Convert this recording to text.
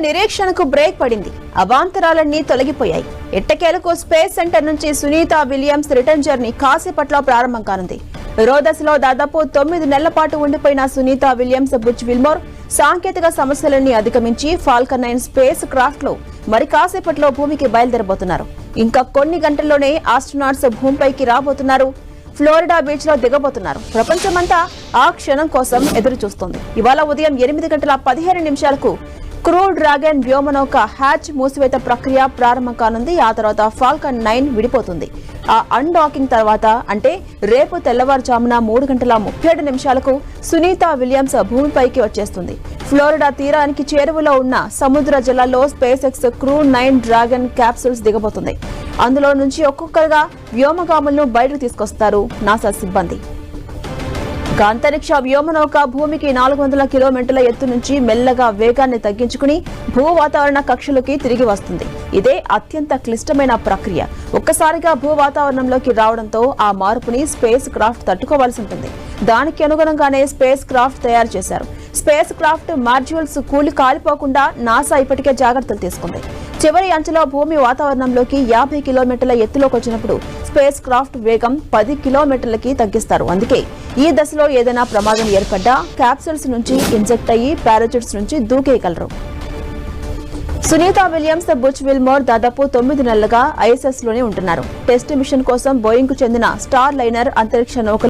నిరీక్షణకు break పడింది. అవాంతరాలన్నీ తొలగిపోయాయి. ఎట్టకేలకు space centre నుంచి సునీత విలియమ్స్ రిటర్న్ జర్నీ కాసేపట్లో ప్రారంభం కానుంది. రోదస్లో దాదాపు 9 నెలల పాటు ఉండిపోయిన సునీత విలియమ్స్ బుచ్ విల్మోర్ సాంకేతిక సమస్యలన్నీ అధిగమించి ఫాల్కన్ 9 స్పేస్ క్రాఫ్ట్ లో మరి కాసేపట్లో భూమికి బయలుదేరబోతున్నారు. ఇంకా కొన్ని గంటల్లోనే ఆస్ట్రోనాట్స్ భూమిపైకి రాబోతున్నారు. ఫ్లోరిడా బీచ్ లో దిగబోతున్నారు. ప్రపంచమంతా ఆ క్షణం కోసం ఎదురు చూస్తోంది. ఇవాళ ఉదయం 8:15 క్రూ డ్రాగన్ వ్యోమనౌక హ్యాచ్ మూసివేత ప్రక్రియ ప్రారంభం కానుంది. ఆ తర్వాత ఫాల్కన్ 9 విడిపోతుంది. ఆ అన్డాకింగ్ తర్వాత అంటే రేపు తెల్లవారుజామున 3:37 సునీత విలియమ్స్ భూమిపైకి వచ్చేస్తుంది. ఫ్లోరిడా తీరానికి చేరువలో ఉన్న సముద్ర జలాల్లో SpaceX crew 9 Dragon capsules దిగబోతుంది. అందులో నుంచి ఒక్కొక్కరుగా వ్యోమగాములను బయటకు తీసుకొస్తారు నాసా సిబ్బంది. అంతరిక్ష వ్యోమనౌక భూమికి 400 కిలోమీటర్ల ఎత్తు నుంచి మెల్లగా వేగాన్ని తగ్గించుకుని భూ వాతావరణ కక్షలోకి తిరిగి వస్తుంది. ఇదే అత్యంత క్లిష్టమైన ప్రక్రియ. ఒక్కసారిగా భూ వాతావరణంలోకి రావడంతో ఆ మార్పుని స్పేస్ క్రాఫ్ట్ తట్టుకోవాల్సి ఉంటుంది. దానికి అనుగుణంగానే స్పేస్ క్రాఫ్ట్ తయారు చేశారు. స్పేస్ క్రాఫ్ట్ మాడ్యూల్స్ కూలి కాలిపోకుండా నాసా ఇప్పటికే జాగ్రత్తలు తీసుకుంది. చివరి అంచులో భూమి వాతావరణంలోకి 50 కిలోమీటర్ల ఎత్తులోకి వచ్చినప్పుడు స్పేస్ క్రాఫ్ట్ వేగం 10 కిలోమీటర్లకి తగ్గిస్తారు. అందుకే ఈ దశలో ఏదైనా ప్రమాదం ఏర్పడ్డా క్యాప్సూల్స్ నుంచి ఇంజెక్ట్ అయ్యి పారాచూట్స్ నుంచి దూకేయగలరు. సునీత విలియమ్స్ బుచ్ విల్మోర్ దాదాపు 9 నెలలుగా ఐఎస్ఎస్ లోనే ఉంటున్నారు. టెస్ట్ మిషన్ కోసం బోయింగ్ కు చెందిన స్టార్ లైనర్ అంతరిక్ష నౌక